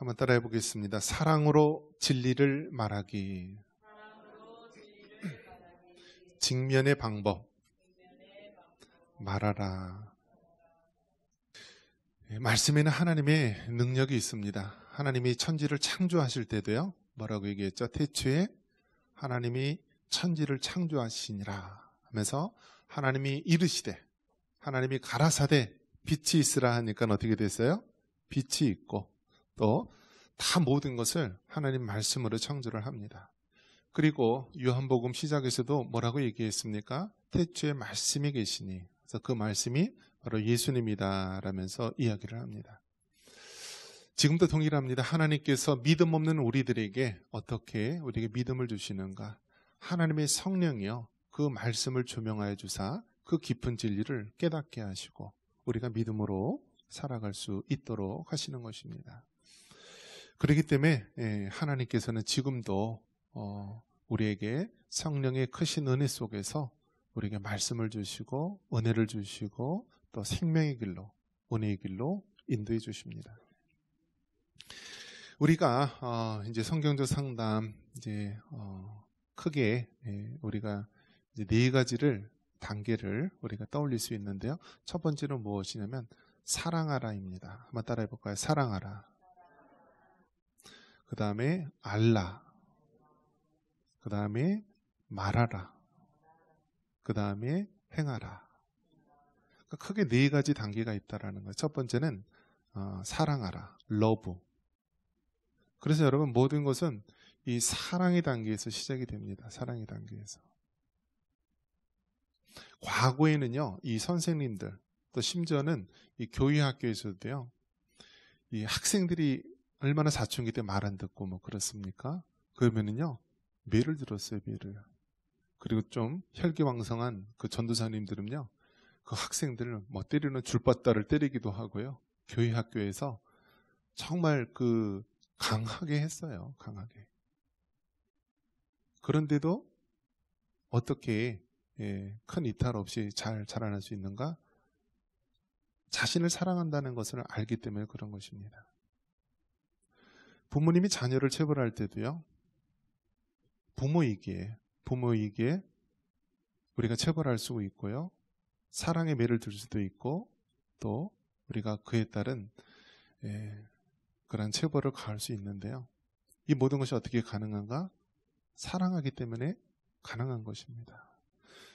한번 따라해 보겠습니다. 사랑으로 진리를 말하기. 직면의 방법 말하라. 말씀에는 하나님의 능력이 있습니다. 하나님이 천지를 창조하실 때도요, 뭐라고 얘기했죠? 태초에 하나님이 천지를 창조하시니라 하면서 하나님이 이르시되, 하나님이 가라사대 빛이 있으라 하니까 어떻게 됐어요? 빛이 있고, 또 다 모든 것을 하나님 말씀으로 창조를 합니다. 그리고 요한복음 시작에서도 뭐라고 얘기했습니까? 태초에 말씀이 계시니, 그래서 그 말씀이 바로 예수님이다 라면서 이야기를 합니다. 지금도 동일합니다. 하나님께서 믿음 없는 우리들에게 어떻게 우리에게 믿음을 주시는가? 하나님의 성령이요, 그 말씀을 조명하여 주사 그 깊은 진리를 깨닫게 하시고 우리가 믿음으로 살아갈 수 있도록 하시는 것입니다. 그렇기 때문에 하나님께서는 지금도 우리에게 성령의 크신 은혜 속에서 우리에게 말씀을 주시고 은혜를 주시고 또 생명의 길로, 은혜의 길로 인도해 주십니다. 우리가 이제 성경적 상담 이제 크게 우리가 이제 네 가지를 단계를 우리가 떠올릴 수 있는데요. 첫 번째는 무엇이냐면 사랑하라입니다. 한번 따라해 볼까요? 사랑하라. 그 다음에 알라. 그 다음에 말하라. 그 다음에 행하라. 그러니까 크게 네 가지 단계가 있다라는 거예요. 첫 번째는 사랑하라, love. 그래서 여러분, 모든 것은 이 사랑의 단계에서 시작이 됩니다. 사랑의 단계에서. 과거에는요, 이 선생님들, 또 심지어는 이 교회 학교에서도요, 이 학생들이 얼마나 사춘기 때 말 안 듣고 뭐 그렇습니까? 그러면은요, 매를 들었어요, 매를. 그리고 좀 혈기왕성한 그 전도사님들은요, 그 학생들을 뭐 때리는 줄바따를 때리기도 하고요. 교회 학교에서 정말 그 강하게 했어요. 강하게. 그런데도 어떻게 큰 이탈 없이 잘 자라날 수 있는가? 자신을 사랑한다는 것을 알기 때문에 그런 것입니다. 부모님이 자녀를 체벌할 때도요, 부모이기에 우리가 체벌할 수 있고요, 사랑의 매를 들 수도 있고, 또 우리가 그에 따른 그런 체벌을 가할 수 있는데요. 이 모든 것이 어떻게 가능한가? 사랑하기 때문에 가능한 것입니다.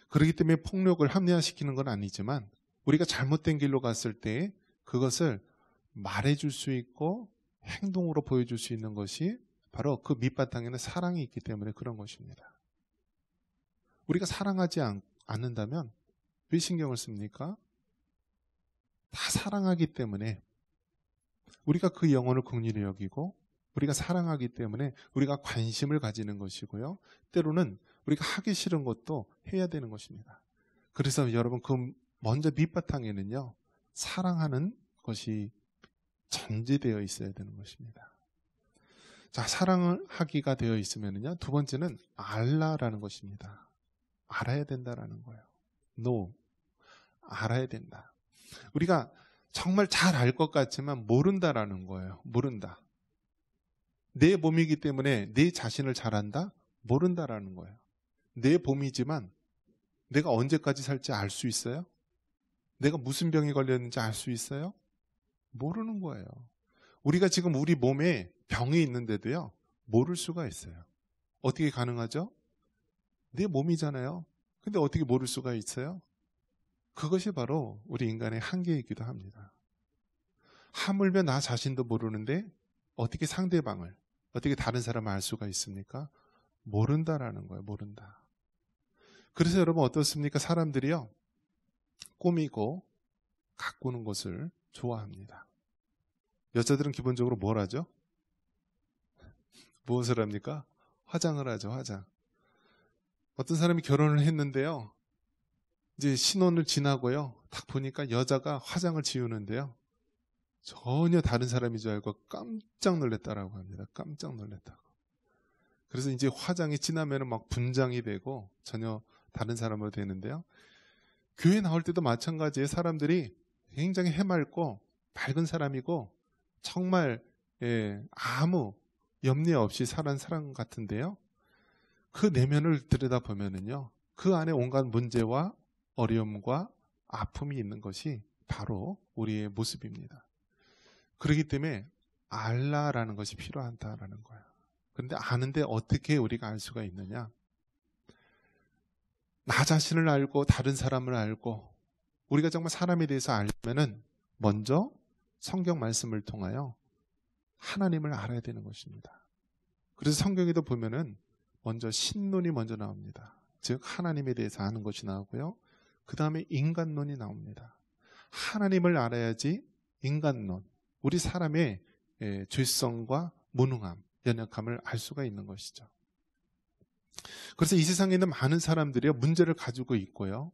그렇기 때문에 폭력을 합리화시키는 건 아니지만 우리가 잘못된 길로 갔을 때 그것을 말해줄 수 있고 행동으로 보여줄 수 있는 것이 바로 그 밑바탕에는 사랑이 있기 때문에 그런 것입니다. 우리가 사랑하지 않는다면 왜 신경을 씁니까? 다 사랑하기 때문에 우리가 그 영혼을 긍휼히 여기고, 우리가 사랑하기 때문에 우리가 관심을 가지는 것이고요, 때로는 우리가 하기 싫은 것도 해야 되는 것입니다. 그래서 여러분, 그 먼저 밑바탕에는요, 사랑하는 것이 전제되어 있어야 되는 것입니다. 자, 사랑을 하기가 되어 있으면요, 두 번째는 알라라는 것입니다. 알아야 된다라는 거예요. No. 알아야 된다. 우리가 정말 잘 알 것 같지만 모른다라는 거예요. 모른다. 내 몸이기 때문에 내 자신을 잘 안다? 모른다라는 거예요. 내 몸이지만 내가 언제까지 살지 알 수 있어요? 내가 무슨 병에 걸렸는지 알 수 있어요? 모르는 거예요. 우리가 지금 우리 몸에 병이 있는데도요, 모를 수가 있어요. 어떻게 가능하죠? 내 몸이잖아요. 근데 어떻게 모를 수가 있어요? 그것이 바로 우리 인간의 한계이기도 합니다. 하물며 나 자신도 모르는데 어떻게 상대방을, 어떻게 다른 사람을 알 수가 있습니까? 모른다라는 거예요. 모른다. 그래서 여러분, 어떻습니까? 사람들이요, 꾸미고 가꾸는 것을 좋아합니다. 여자들은 기본적으로 뭘 하죠? 무엇을 합니까? 화장을 하죠. 화장. 어떤 사람이 결혼을 했는데요, 이제 신혼을 지나고요, 딱 보니까 여자가 화장을 지우는데요, 전혀 다른 사람인 줄 알고 깜짝 놀랐다라고 합니다. 깜짝 놀랐다고. 그래서 이제 화장이 진하면 막 분장이 되고 전혀 다른 사람으로 되는데요. 교회 나올 때도 마찬가지예요. 사람들이 굉장히 해맑고 밝은 사람이고 정말 아무 염려 없이 살아온 사람 같은데요. 그 내면을 들여다보면은요, 그 안에 온갖 문제와 어려움과 아픔이 있는 것이 바로 우리의 모습입니다. 그렇기 때문에 알라라는 것이 필요하다라는 거예요. 그런데 아는데 어떻게 우리가 알 수가 있느냐? 나 자신을 알고 다른 사람을 알고 우리가 정말 사람에 대해서 알면은 먼저 성경 말씀을 통하여 하나님을 알아야 되는 것입니다. 그래서 성경에도 보면은 먼저 신론이 먼저 나옵니다. 즉 하나님에 대해서 아는 것이 나오고요. 그 다음에 인간론이 나옵니다. 하나님을 알아야지 인간론, 우리 사람의 죄성과 무능함, 연약함을 알 수가 있는 것이죠. 그래서 이 세상에 있는 많은 사람들이 문제를 가지고 있고요.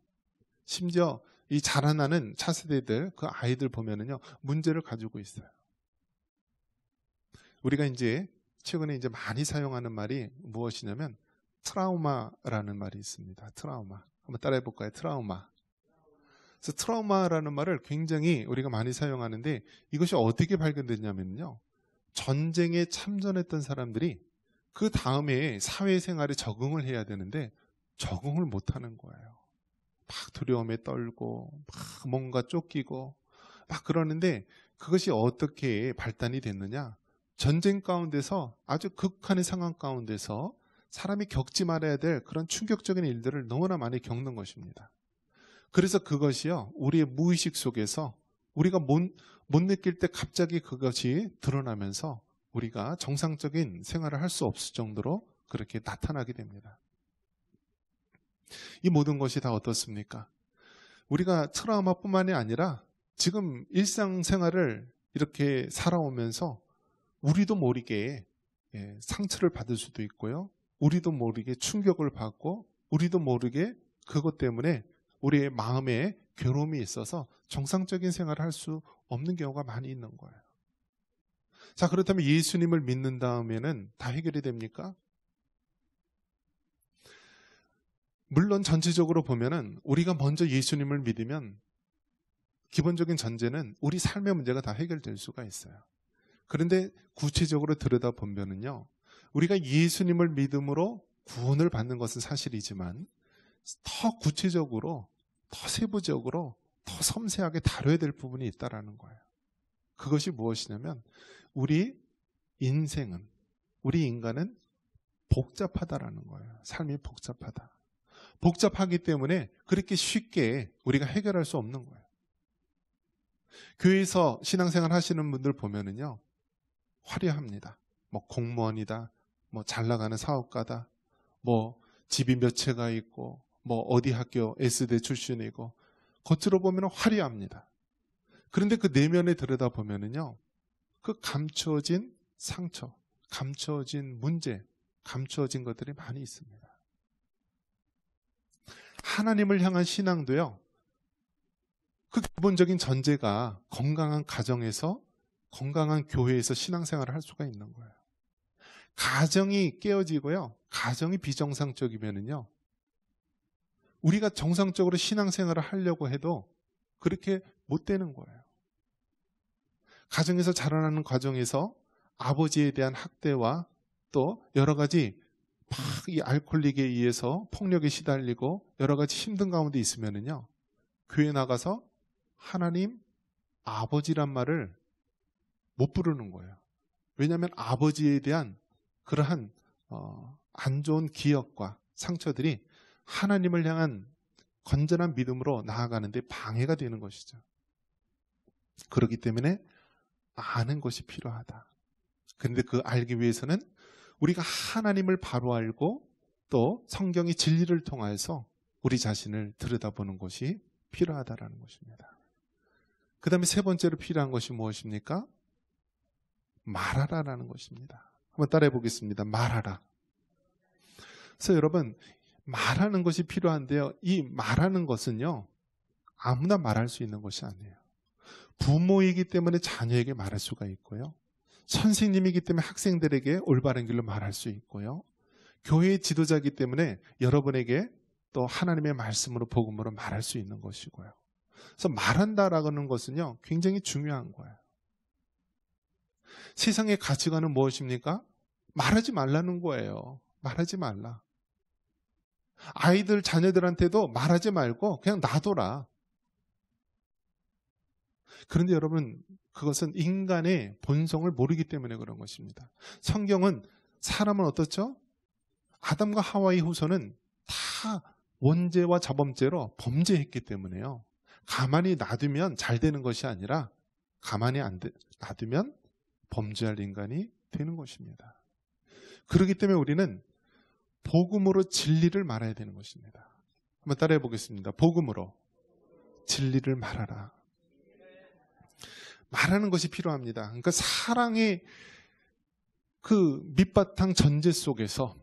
심지어 이 자라나는 차세대들, 그 아이들 보면은요, 문제를 가지고 있어요. 우리가 이제 최근에 이제 많이 사용하는 말이 무엇이냐면 트라우마라는 말이 있습니다. 트라우마. 한번 따라해 볼까요? 트라우마. 그래서 트라우마라는 말을 굉장히 우리가 많이 사용하는데 이것이 어떻게 발견됐냐면요. 전쟁에 참전했던 사람들이 그 다음에 사회생활에 적응을 해야 되는데 적응을 못하는 거예요. 막 두려움에 떨고 막 뭔가 쫓기고 막 그러는데 그것이 어떻게 발단이 됐느냐. 전쟁 가운데서 아주 극한의 상황 가운데서 사람이 겪지 말아야 될 그런 충격적인 일들을 너무나 많이 겪는 것입니다. 그래서 그것이요, 우리의 무의식 속에서 우리가 못 느낄 때 갑자기 그것이 드러나면서 우리가 정상적인 생활을 할 수 없을 정도로 그렇게 나타나게 됩니다. 이 모든 것이 다 어떻습니까? 우리가 트라우마뿐만이 아니라 지금 일상생활을 이렇게 살아오면서 우리도 모르게 상처를 받을 수도 있고요. 우리도 모르게 충격을 받고 우리도 모르게 그것 때문에 우리의 마음에 괴로움이 있어서 정상적인 생활을 할 수 없는 경우가 많이 있는 거예요. 자, 그렇다면 예수님을 믿는 다음에는 다 해결이 됩니까? 물론 전체적으로 보면은 우리가 먼저 예수님을 믿으면 기본적인 전제는 우리 삶의 문제가 다 해결될 수가 있어요. 그런데 구체적으로 들여다보면은요, 우리가 예수님을 믿음으로 구원을 받는 것은 사실이지만 더 구체적으로, 더 세부적으로, 더 섬세하게 다뤄야 될 부분이 있다라는 거예요. 그것이 무엇이냐면 우리 인생은, 우리 인간은 복잡하다라는 거예요. 삶이 복잡하다. 복잡하기 때문에 그렇게 쉽게 우리가 해결할 수 없는 거예요. 교회에서 신앙생활 하시는 분들 보면은요, 화려합니다. 뭐 공무원이다, 뭐 잘 나가는 사업가다, 뭐 집이 몇 채가 있고, 뭐 어디 학교 S대 출신이고, 겉으로 보면 화려합니다. 그런데 그 내면에 들여다보면은요, 그 감추어진 상처, 감추어진 문제, 감추어진 것들이 많이 있습니다. 하나님을 향한 신앙도요, 그 기본적인 전제가 건강한 가정에서, 건강한 교회에서 신앙생활을 할 수가 있는 거예요. 가정이 깨어지고요, 가정이 비정상적이면은요, 우리가 정상적으로 신앙생활을 하려고 해도 그렇게 못 되는 거예요. 가정에서 자라나는 과정에서 아버지에 대한 학대와 또 여러 가지 막 이 알코올릭에 의해서 폭력에 시달리고 여러 가지 힘든 가운데 있으면은요, 교회 나가서 하나님 아버지란 말을 못 부르는 거예요. 왜냐하면 아버지에 대한 그러한 안 좋은 기억과 상처들이 하나님을 향한 건전한 믿음으로 나아가는데 방해가 되는 것이죠. 그렇기 때문에 아는 것이 필요하다. 그런데 그 알기 위해서는 우리가 하나님을 바로 알고 또 성경의 진리를 통해서 우리 자신을 들여다보는 것이 필요하다라는 것입니다. 그 다음에 세 번째로 필요한 것이 무엇입니까? 말하라라는 것입니다. 한번 따라해 보겠습니다. 말하라. 그래서 여러분, 말하는 것이 필요한데요, 이 말하는 것은요, 아무나 말할 수 있는 것이 아니에요. 부모이기 때문에 자녀에게 말할 수가 있고요, 선생님이기 때문에 학생들에게 올바른 길로 말할 수 있고요, 교회의 지도자이기 때문에 여러분에게 또 하나님의 말씀으로 복음으로 말할 수 있는 것이고요. 그래서 말한다라는 것은요, 굉장히 중요한 거예요. 세상의 가치관은 무엇입니까? 말하지 말라는 거예요. 말하지 말라. 아이들, 자녀들한테도 말하지 말고 그냥 놔둬라. 그런데 여러분, 그것은 인간의 본성을 모르기 때문에 그런 것입니다. 성경은 사람은 어떻죠? 아담과 하와의 후손은 다 원죄와 자범죄로 범죄했기 때문에요. 가만히 놔두면 잘 되는 것이 아니라 가만히 놔두면 범죄할 인간이 되는 것입니다. 그렇기 때문에 우리는 복음으로 진리를 말해야 되는 것입니다. 한번 따라해 보겠습니다. 복음으로 진리를 말하라. 말하는 것이 필요합니다. 그러니까 사랑의 그 밑바탕 전제 속에서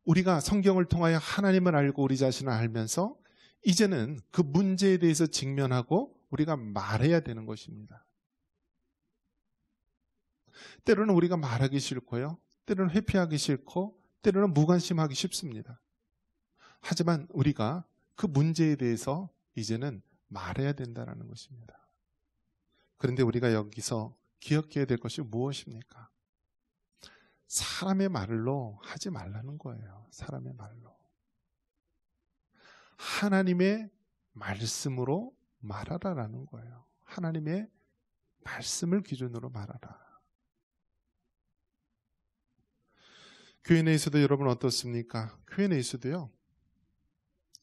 우리가 성경을 통하여 하나님을 알고 우리 자신을 알면서 이제는 그 문제에 대해서 직면하고 우리가 말해야 되는 것입니다. 때로는 우리가 말하기 싫고요. 때로는 회피하기 싫고 때로는 무관심하기 쉽습니다. 하지만 우리가 그 문제에 대해서 이제는 말해야 된다는 것입니다. 그런데 우리가 여기서 기억해야 될 것이 무엇입니까? 사람의 말로 하지 말라는 거예요. 사람의 말로. 하나님의 말씀으로 말하라라는 거예요. 하나님의 말씀을 기준으로 말하라. 교회 내에서도 여러분 어떻습니까? 교회 내에서도요.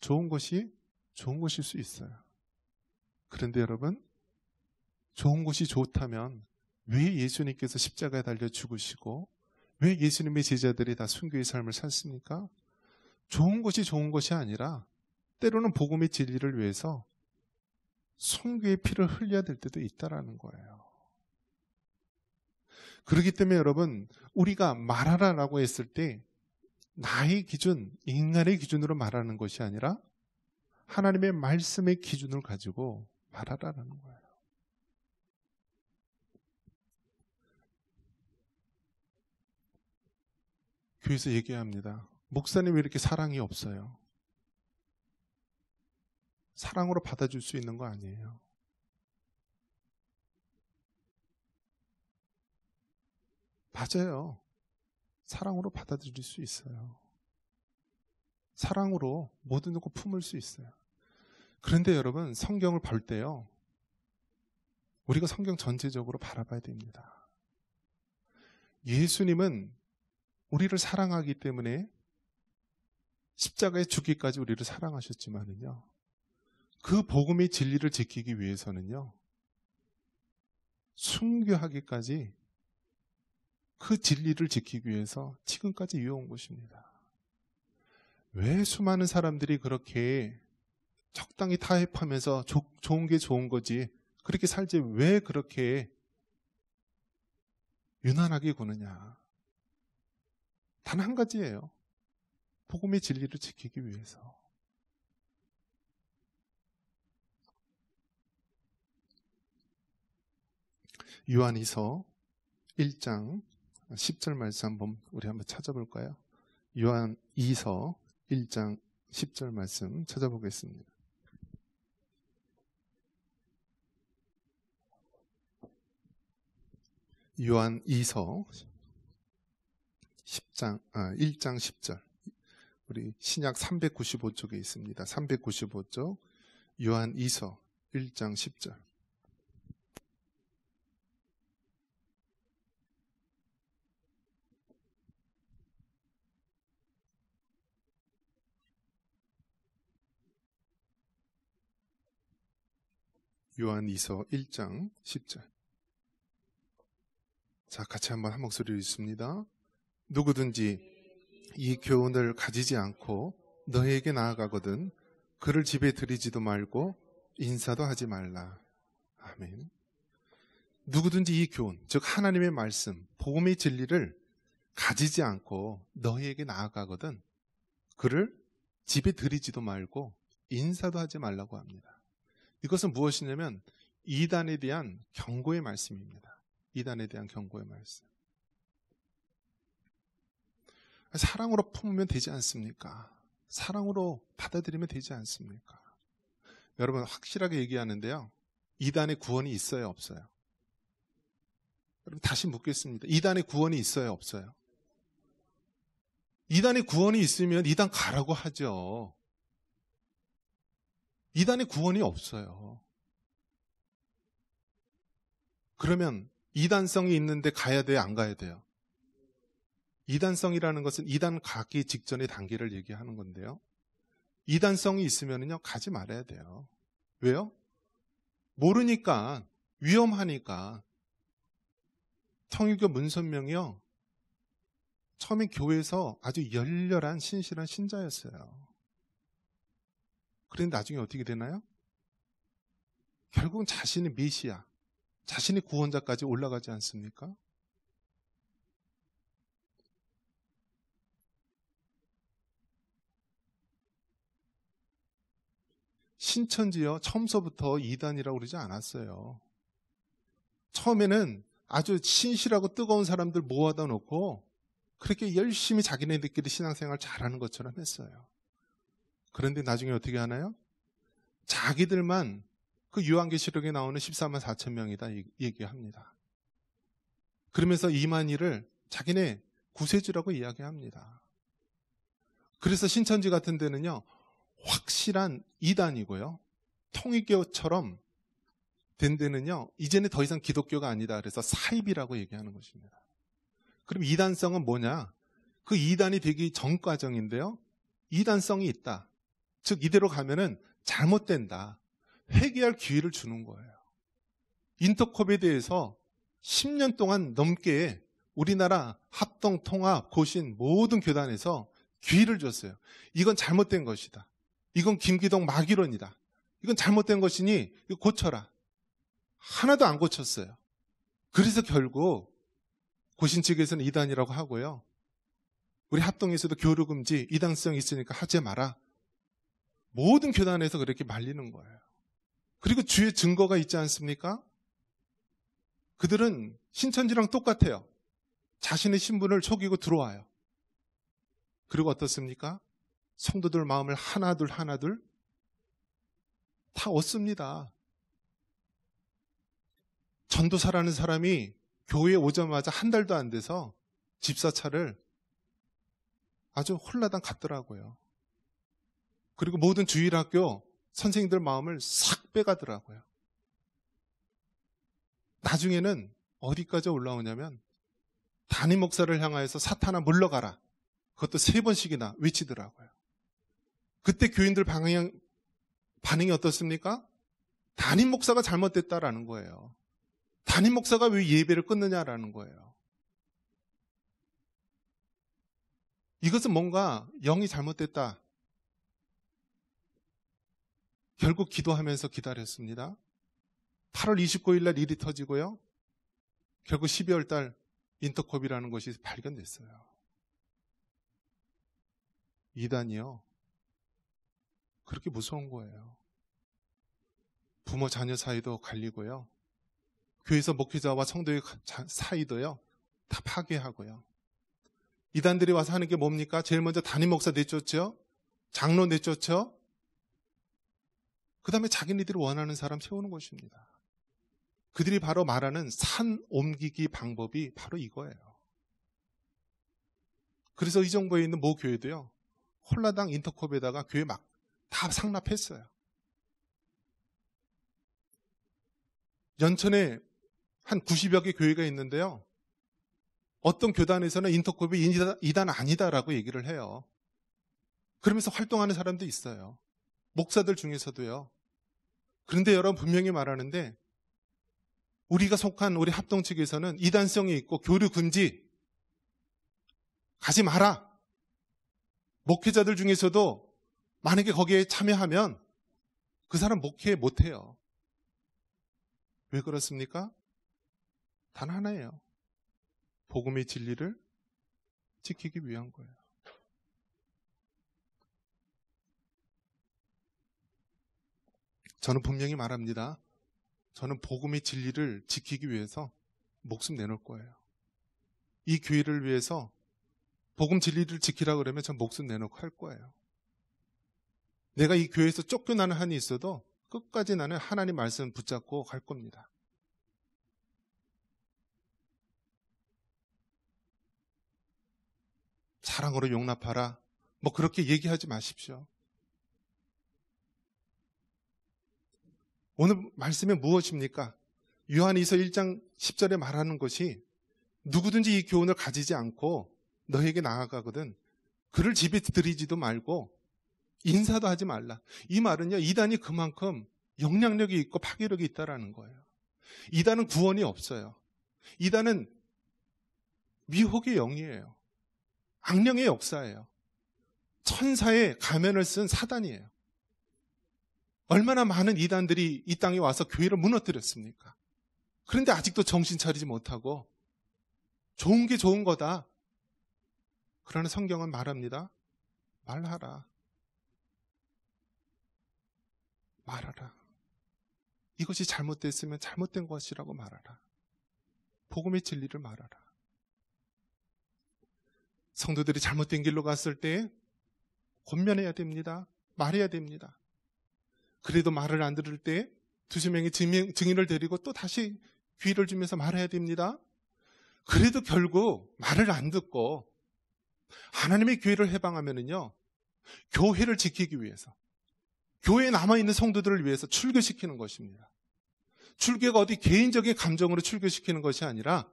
좋은 것이 좋은 것일 수 있어요. 그런데 여러분, 좋은 것이 좋다면 왜 예수님께서 십자가에 달려 죽으시고 왜 예수님의 제자들이 다 순교의 삶을 샀습니까? 좋은 것이 좋은 것이 아니라 때로는 복음의 진리를 위해서 순교의 피를 흘려야 될 때도 있다라는 거예요. 그렇기 때문에 여러분, 우리가 말하라라고 했을 때 나의 기준, 인간의 기준으로 말하는 것이 아니라 하나님의 말씀의 기준을 가지고 말하라라는 거예요. 교회에서 얘기합니다. 목사님 왜 이렇게 사랑이 없어요? 사랑으로 받아줄 수 있는 거 아니에요. 맞아요. 사랑으로 받아들일 수 있어요. 사랑으로 모든 걸 품을 수 있어요. 그런데 여러분, 성경을 볼 때요. 우리가 성경 전체적으로 바라봐야 됩니다. 예수님은 우리를 사랑하기 때문에 십자가에 죽기까지 우리를 사랑하셨지만은요. 그 복음의 진리를 지키기 위해서는요. 순교하기까지 그 진리를 지키기 위해서 지금까지 이어온 것입니다. 왜 수많은 사람들이 그렇게 적당히 타협하면서 좋은 게 좋은 거지 그렇게 살지 왜 그렇게 유난하게 구느냐. 단 한 가지예요. 복음의 진리를 지키기 위해서. 요한이서 1장 10절 말씀 우리 한번 찾아볼까요? 요한이서 1장 10절 말씀 찾아보겠습니다. 요한이서 1장 10절. 우리 신약 395쪽에 있습니다. 395쪽 요한이서 1장 10절. 요한이서 1장 10절. 자, 같이 한번 한 목소리로 읽습니다. 누구든지 이 교훈을 가지지 않고 너에게 나아가거든 그를 집에 들이지도 말고 인사도 하지 말라. 아멘. 누구든지 이 교훈, 즉 하나님의 말씀, 복음의 진리를 가지지 않고 너에게 나아가거든 그를 집에 들이지도 말고 인사도 하지 말라고 합니다. 이것은 무엇이냐면 이단에 대한 경고의 말씀입니다. 이단에 대한 경고의 말씀. 사랑으로 품으면 되지 않습니까? 사랑으로 받아들이면 되지 않습니까? 여러분 확실하게 얘기하는데요. 이단의 구원이 있어요, 없어요? 여러분 다시 묻겠습니다. 이단에 구원이 있어요, 없어요? 이단에 구원이 있으면 이단 가라고 하죠. 이단에 구원이 없어요. 그러면 이단성이 있는데 가야 돼요, 안 가야 돼요? 이단성이라는 것은 이단 가기 직전의 단계를 얘기하는 건데요. 이단성이 있으면요 가지 말아야 돼요. 왜요? 모르니까, 위험하니까. 통일교 문선명이요, 처음에 교회에서 아주 열렬한 신실한 신자였어요. 그런데 나중에 어떻게 되나요? 결국은 자신이 메시아, 자신이 구원자까지 올라가지 않습니까? 신천지요, 처음서부터 이단이라고 그러지 않았어요. 처음에는 아주 신실하고 뜨거운 사람들 모아다 놓고 그렇게 열심히 자기네들끼리 신앙생활 잘하는 것처럼 했어요. 그런데 나중에 어떻게 하나요? 자기들만 그 요한계시록에 나오는 14만 4천 명이다 얘기합니다. 그러면서 이만희를 자기네 구세주라고 이야기합니다. 그래서 신천지 같은 데는요, 확실한 이단이고요, 통일교처럼 된 데는요, 이제는 더 이상 기독교가 아니다. 그래서 사입이라고 얘기하는 것입니다. 그럼 이단성은 뭐냐? 그 이단이 되기 전 과정인데요, 이단성이 있다. 즉 이대로 가면은 잘못된다. 회개할 기회를 주는 거예요. 인터컵에 대해서 10년 동안 넘게 우리나라 합동, 통합, 고신 모든 교단에서 기회를 줬어요. 이건 잘못된 것이다. 이건 김기동 마귀론이다. 이건 잘못된 것이니 이거 고쳐라. 하나도 안 고쳤어요. 그래서 결국 고신 측에서는 이단이라고 하고요, 우리 합동에서도 교류금지, 이단성이 있으니까 하지 마라. 모든 교단에서 그렇게 말리는 거예요. 그리고 주의 증거가 있지 않습니까? 그들은 신천지랑 똑같아요. 자신의 신분을 속이고 들어와요. 그리고 어떻습니까? 성도들 마음을 하나둘 다 얻습니다. 전도사라는 사람이 교회에 오자마자 한 달도 안 돼서 집사차를 아주 홀라당 갔더라고요. 그리고 모든 주일학교 선생님들 마음을 싹 빼가더라고요. 나중에는 어디까지 올라오냐면 담임 목사를 향하여서 사탄아 물러가라. 그것도 3번씩이나 외치더라고요. 그때 교인들 반응이 어떻습니까? 담임 목사가 잘못됐다라는 거예요. 담임 목사가 왜 예배를 끊느냐라는 거예요. 이것은 뭔가 영이 잘못됐다. 결국 기도하면서 기다렸습니다. 8월 29일 날 일이 터지고요, 결국 12월 달 인터컵이라는 것이 발견됐어요. 이단이요, 그렇게 무서운 거예요. 부모 자녀 사이도 갈리고요, 교회에서 목회자와 성도의 사이도요 다 파괴하고요. 이단들이 와서 하는 게 뭡니까? 제일 먼저 담임 목사 내쫓죠, 장로 내쫓죠, 그 다음에 자기네들이 원하는 사람 세우는 것입니다. 그들이 바로 말하는 산 옮기기 방법이 바로 이거예요. 그래서 이 정부에 있는 모 교회도요, 홀라당 인터컵에다가 교회 막 다 상납했어요. 연천에 한 90여 개 교회가 있는데요, 어떤 교단에서는 인터컵이 이단 아니다라고 얘기를 해요. 그러면서 활동하는 사람도 있어요. 목사들 중에서도요. 그런데 여러분 분명히 말하는데, 우리가 속한 우리 합동 측에서는 이단성이 있고 교류 금지, 가지 마라. 목회자들 중에서도 만약에 거기에 참여하면 그 사람 목회 못해요. 왜 그렇습니까? 단 하나예요. 복음의 진리를 지키기 위한 거예요. 저는 분명히 말합니다. 저는 복음의 진리를 지키기 위해서 목숨 내놓을 거예요. 이 교회를 위해서 복음 진리를 지키라 그러면 전 목숨 내놓고 할 거예요. 내가 이 교회에서 쫓겨나는 한이 있어도 끝까지 나는 하나님 말씀 붙잡고 갈 겁니다. 사랑으로 용납하라. 뭐 그렇게 얘기하지 마십시오. 오늘 말씀이 무엇입니까? 요한이서 1장 10절에 말하는 것이 누구든지 이 교훈을 가지지 않고 너에게 나아가거든 그를 집에 들이지도 말고 인사도 하지 말라. 이 말은요, 이단이 그만큼 영향력이 있고 파괴력이 있다라는 거예요. 이단은 구원이 없어요. 이단은 미혹의 영이에요. 악령의 역사예요. 천사의 가면을 쓴 사단이에요. 얼마나 많은 이단들이 이 땅에 와서 교회를 무너뜨렸습니까? 그런데 아직도 정신 차리지 못하고 좋은 게 좋은 거다. 그러나 성경은 말합니다. 말하라. 말하라. 이것이 잘못됐으면 잘못된 것이라고 말하라. 복음의 진리를 말하라. 성도들이 잘못된 길로 갔을 때 권면해야 됩니다. 말해야 됩니다. 그래도 말을 안 들을 때 두세 명의 증인을 데리고 또 다시 귀를 주면서 말해야 됩니다. 그래도 결국 말을 안 듣고 하나님의 교회를 해방하면은요, 교회를 지키기 위해서, 교회에 남아있는 성도들을 위해서 출교시키는 것입니다. 출교가 어디 개인적인 감정으로 출교시키는 것이 아니라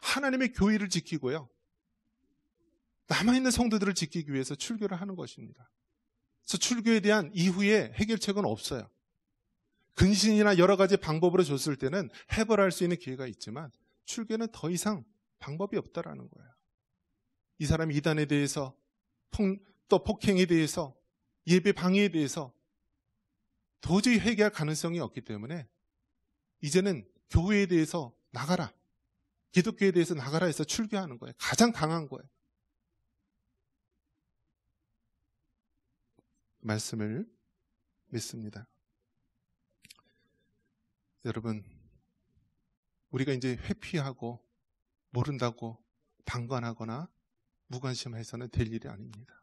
하나님의 교회를 지키고요, 남아있는 성도들을 지키기 위해서 출교를 하는 것입니다. 그래서 출교에 대한 이후에 해결책은 없어요. 근신이나 여러 가지 방법으로 줬을 때는 해결할 수 있는 기회가 있지만 출교는 더 이상 방법이 없다라는 거예요. 이 사람이 이단에 대해서 또 폭행에 대해서 예배 방해에 대해서 도저히 해결할 가능성이 없기 때문에 이제는 교회에 대해서 나가라, 기독교에 대해서 나가라 해서 출교하는 거예요. 가장 강한 거예요. 말씀을 믿습니다. 여러분, 우리가 이제 회피하고 모른다고 방관하거나 무관심해서는 될 일이 아닙니다.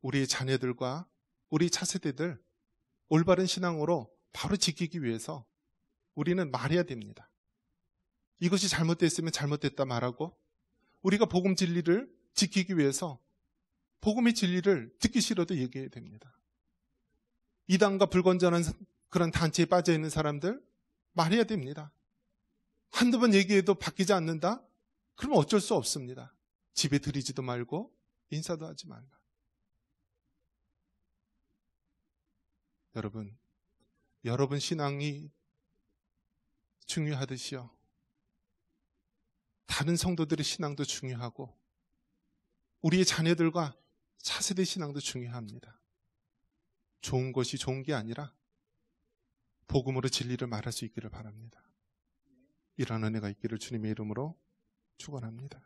우리의 자녀들과 우리 차세대들 올바른 신앙으로 바로 지키기 위해서 우리는 말해야 됩니다. 이것이 잘못됐으면 잘못됐다 말하고, 우리가 복음 진리를 지키기 위해서 복음의 진리를 듣기 싫어도 얘기해야 됩니다. 이단과 불건전한 그런 단체에 빠져 있는 사람들 말해야 됩니다. 한두 번 얘기해도 바뀌지 않는다? 그러면 어쩔 수 없습니다. 집에 들이지도 말고 인사도 하지 말라. 여러분 신앙이 중요하듯이요, 다른 성도들의 신앙도 중요하고 우리의 자녀들과 차세대 신앙도 중요합니다. 좋은 것이 좋은 게 아니라 복음으로 진리를 말할 수 있기를 바랍니다. 이런 은혜가 있기를 주님의 이름으로 축원합니다.